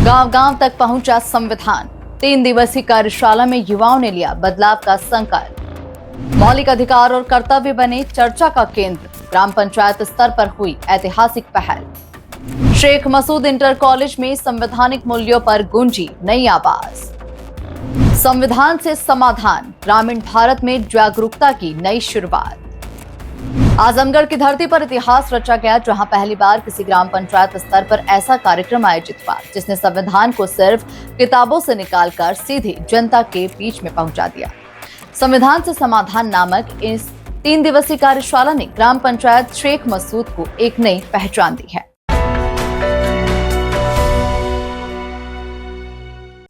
गांव गांव तक पहुंचा संविधान। 3 दिवसीय कार्यशाला में युवाओं ने लिया बदलाव का संकल्प। मौलिक अधिकार और कर्तव्य बने चर्चा का केंद्र। ग्राम पंचायत स्तर पर हुई ऐतिहासिक पहल। शेख मसूद इंटर कॉलेज में संवैधानिक मूल्यों पर गूंजी नई आवाज। संविधान से समाधान, ग्रामीण भारत में जागरूकता की नई शुरुआत। आजमगढ़ की धरती पर इतिहास रचा गया, जहां पहली बार किसी ग्राम पंचायत स्तर पर ऐसा कार्यक्रम आयोजित हुआ जिसने संविधान को सिर्फ किताबों से निकालकर सीधे जनता के बीच में पहुंचा दिया। संविधान से समाधान नामक इस 3 दिवसीय कार्यशाला ने ग्राम पंचायत शेख मसूद को एक नई पहचान दी है।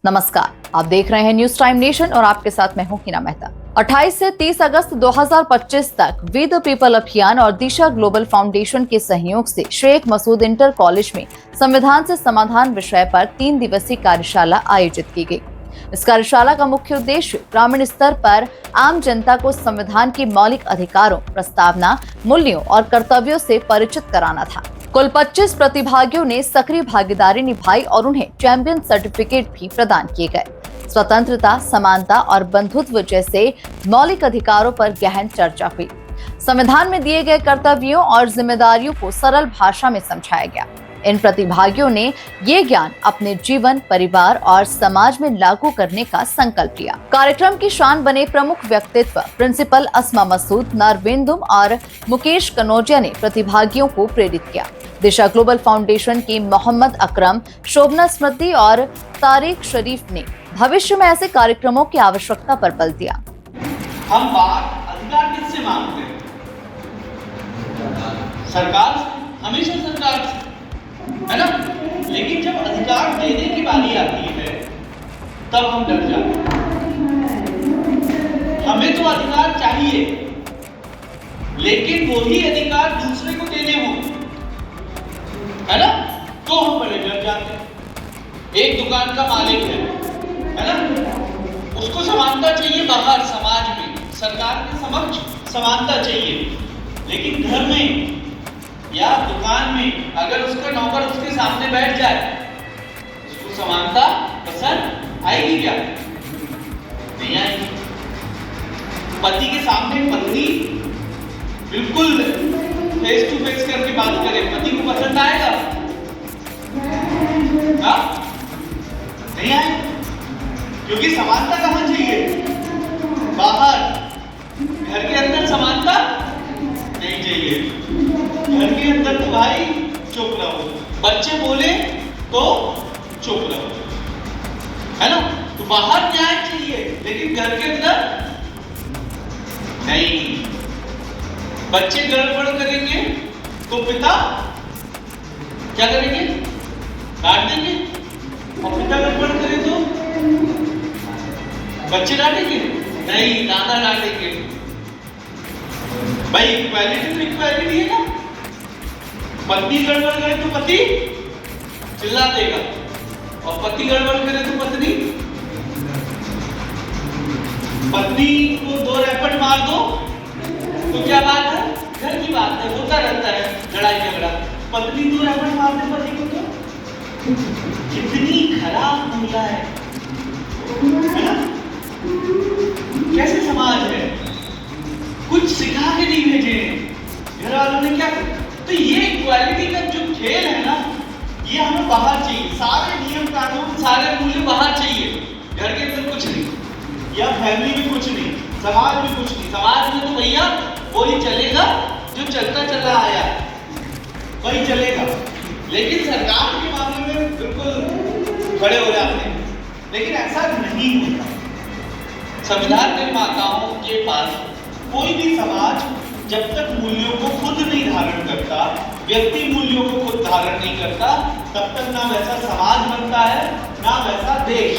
नमस्कार, आप देख रहे हैं न्यूज टाइम नेशन और आपके साथ मैं हूं हिना मेहता। 28 से 30 अगस्त 2025 तक वी द पीपल अभियान और दिशा ग्लोबल फाउंडेशन के सहयोग से शेख मसूद इंटर कॉलेज में संविधान से समाधान विषय पर 3 दिवसीय कार्यशाला आयोजित की गई। इस कार्यशाला का मुख्य उद्देश्य ग्रामीण स्तर पर आम जनता को संविधान के मौलिक अधिकारों, प्रस्तावना, मूल्यों और कर्तव्यों से परिचित कराना था। कुल 25 प्रतिभागियों ने सक्रिय भागीदारी निभाई और उन्हें चैंपियन सर्टिफिकेट भी प्रदान किए गए। स्वतंत्रता, समानता और बंधुत्व जैसे मौलिक अधिकारों पर गहन चर्चा हुई। संविधान में दिए गए कर्तव्यों और जिम्मेदारियों को सरल भाषा में समझाया गया। इन प्रतिभागियों ने ये ज्ञान अपने जीवन, परिवार और समाज में लागू करने का संकल्प लिया। कार्यक्रम की शान बने प्रमुख व्यक्तित्व प्रिंसिपल अस्मा मसूद, नरवेंदुम और मुकेश कनौजिया ने प्रतिभागियों को प्रेरित किया। दिशा ग्लोबल फाउंडेशन के मोहम्मद अकरम, शोभना स्मृति और तारिक शरीफ ने भविष्य में ऐसे कार्यक्रमों की आवश्यकता पर बल दिया। हम बात अधिकार किससे मांगते हैं? सरकार से, हमेशा सरकार से, है ना? लेकिन जब अधिकार देने की बारी आती है तब हम डर जाते हैं। हमें तो अधिकार चाहिए, लेकिन वही अधिकार दूसरे को देने हो, है ना? तो हम बड़े डर जाते हैं। एक दुकान का मालिक है ना? उसको समानता चाहिए बाहर समाज में, सरकार के समक्ष समानता चाहिए, लेकिन घर में या दुकान में अगर उसका नौकर उसके सामने बैठ जाए, उसको समानता पसंद आएगी क्या? नहीं आएगी। पति के सामने पत्नी बिल्कुल फेस टू फेस करके बात करे, पति को पसंद आएगा? नहीं आएगा, क्योंकि समानता कहाँ चाहिए? बाहर। घर के अंदर समानता नहीं चाहिए। घर के अंदर तो भाई चुप रहो, बच्चे बोले तो चुप रहो, है ना? तो बाहर न्याय चाहिए, लेकिन घर के अंदर नहीं। बच्चे गड़बड़ करेंगे तो पिता क्या करेंगे? डांट देंगे। और पिता गड़बड़ करे तो बच्चे डांटेंगे? नहीं, दादा डांटेंगे। भाई इक्वालिटी तो इक्वालिटी है ना? पत्नी गड़बड़ करे तो पति चिल्ला देगा, और पति गड़बड़ करे तो पत्नी को 2 रैपट मार दो तो क्या बात है? घर की बात है, होता रहता है लड़ाई झगड़ा। पत्नी 2 रैपट मार दे पति को तो कितनी खराब महिला है ना? कैसे समाज है? कुछ सिखा के नहीं भेजे घर वालों ने, क्या? तो ये इक्वालिटी का जो खेल है ना, ये हमें बाहर चाहिए। सारे नियम कानून, सारे मूल्य बाहर चाहिए, घर के अंदर कुछ नहीं, या फैमिली में कुछ नहीं, समाज में कुछ नहीं। समाज में तो भैया वही चलेगा जो चलता चला आया, वही चलेगा। लेकिन सरकार के मामले में बिल्कुल खड़े हो जाते हैं, लेकिन ऐसा नहीं होता। संविधान निर्माताओं के पास कोई भी समाज जब तक मूल्यों को खुद नहीं धारण करता, व्यक्ति मूल्यों को खुद धारण नहीं करता, तब तक ना वैसा समाज बनता है, ना वैसा देश।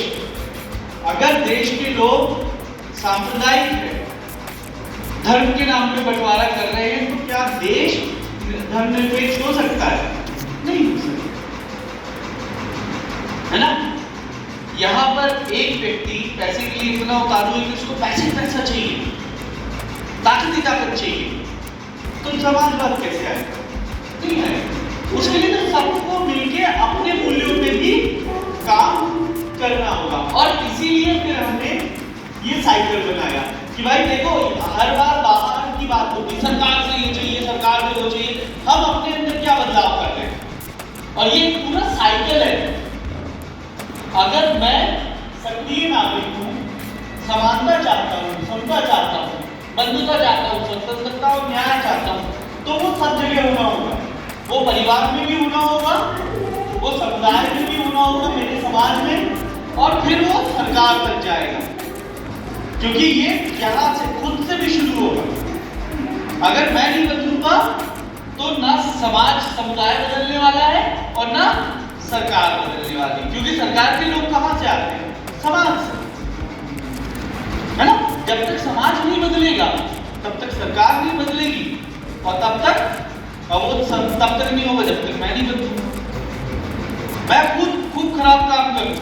अगर देश के लोग सांप्रदायिक है, धर्म के नाम पे बंटवारा कर रहे हैं, तो क्या देश धर्मनिरपेक्ष हो सकता है? नहीं हो सकता, है ना? यहाँ पर एक व्यक्ति पैसे के लिए इतना उतारू है कि उसको पैसा चाहिए, ताकत ही ताकत चाहिए, तो समाजवाद कैसे आएगा? नहीं आएगा। उसके लिए तो सबको मिलके अपने मूल्यों पे भी काम कि भाई देखो हर बार बाहर की बात होती है, सरकार से ये चाहिए, सरकार से वो चाहिए, हम अपने अंदर क्या बदलाव कर रहे हैं। और ये एक पूरा साइकिल है। अगर मैं सक्रिय नागरिक हूँ, समानता चाहता हूँ, समता चाहता हूँ, बंधुता चाहता हूँ, स्वतंत्रता और न्याय चाहता हूँ, तो वो सब जगह होना होगा। वो परिवार में भी होना होगा, वो समुदाय में भी होना होगा, मेरे समाज में, और फिर वो सरकार तक जाएगा। क्योंकि ये यहाँ से खुद से भी शुरू होगा। अगर मैं नहीं बदलूंगा तो ना समाज समुदाय बदलने वाला है और ना सरकार बदलने वाली, क्योंकि सरकार के लोग कहाँ से आते हैं? समाज से, है ना। जब तक समाज नहीं बदलेगा तब तक सरकार नहीं बदलेगी, और तब तक नहीं होगा जब तक मैं नहीं बदलूंगा। मैं खूब खराब काम करूं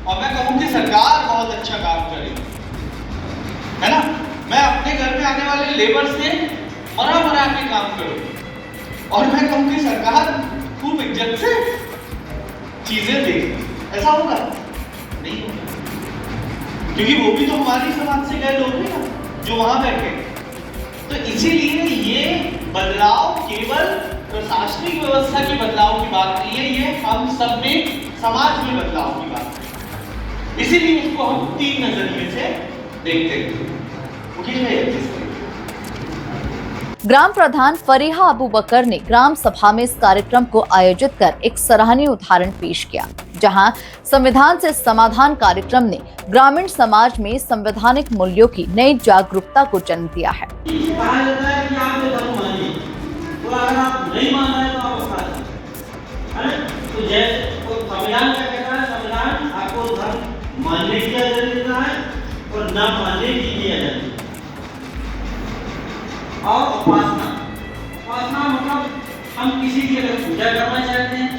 और मैं कहूं कि सरकार बहुत अच्छा काम करे, है ना। मैं अपने घर में आने वाले लेबर से मरा के काम करूं और मैं कहूं कि सरकार खूब इज्जत से चीजें दे, ऐसा होगा? नहीं होगा, क्योंकि वो भी तो हमारी समाज से गए लोग हैं ना, जो वहां बैठे। तो इसीलिए ये बदलाव केवल प्रशासनिक व्यवस्था की बदलाव की बात नहीं है, ये हम सब में समाज में बदलाव की बात है। इसीलिए इसको हम 3 नजरिए से देखते हैं। ग्राम प्रधान फरीहा अबू बकर ने ग्राम सभा में इस कार्यक्रम को आयोजित कर एक सराहनीय उदाहरण पेश किया, जहां संविधान से समाधान कार्यक्रम ने ग्रामीण समाज में संवैधानिक मूल्यों की नई जागरूकता को जन्म दिया है। कहा जाता है कि आप ये धर्म मानिए, तो अगर आप नहीं मान रहे तो आप अपना है। तो जैसे संविधान क्या कहता है? संविधान आपको धर्म मानने की आजादी देता है और न मानने की भी आजादी। और उपासना मतलब हम किसी की अगर पूजा करना चाहते हैं,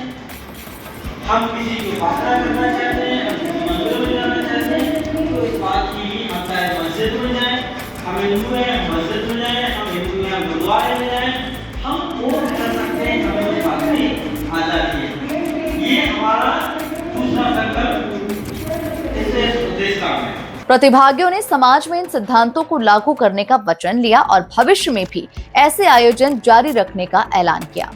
हम किसी की उपासना करना चाहते हैं, हम किसी मंदिर में जाना चाहते हैं, तो इस बात की भी हम चाहे मस्जिद में जाए, हम हिंदू हैं मस्जिद में जाए, हम हिंदू हैं गुरुद्वारे में जाए, हम वो कर सकते हैं, हमें उस बात की आजादी है। ये हमारा दूसरा संकल्प इस उद्देश्य का है। प्रतिभागियों ने समाज में इन सिद्धांतों को लागू करने का वचन लिया और भविष्य में भी ऐसे आयोजन जारी रखने का ऐलान किया।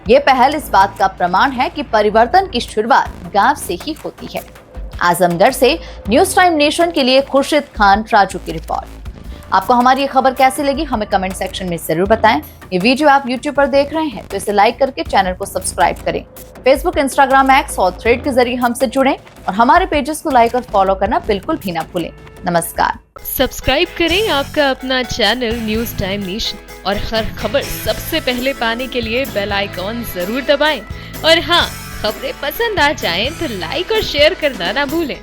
ये पहल इस बात का प्रमाण है कि परिवर्तन की शुरुआत गांव से ही होती है। आजमगढ़ से न्यूज टाइम नेशन के लिए खुर्शीद खान राजू की रिपोर्ट। आपको हमारी ये खबर कैसी लगी हमें कमेंट सेक्शन में जरूर बताएं। ये वीडियो आप YouTube पर देख रहे हैं तो इसे लाइक करके चैनल को सब्सक्राइब करें। फेसबुक, इंस्टाग्राम, एक्स और थ्रेड के जरिए हमसे जुड़ें और हमारे पेजेस को लाइक और फॉलो करना बिल्कुल भी ना भूलें। नमस्कार। सब्सक्राइब करें आपका अपना चैनल न्यूज टाइम नेशन और हर खबर सबसे पहले पाने के लिए बेल आइकॉन जरूर दबाएं। और हाँ, खबरें पसंद आ जाएं तो लाइक और शेयर करना ना भूलें।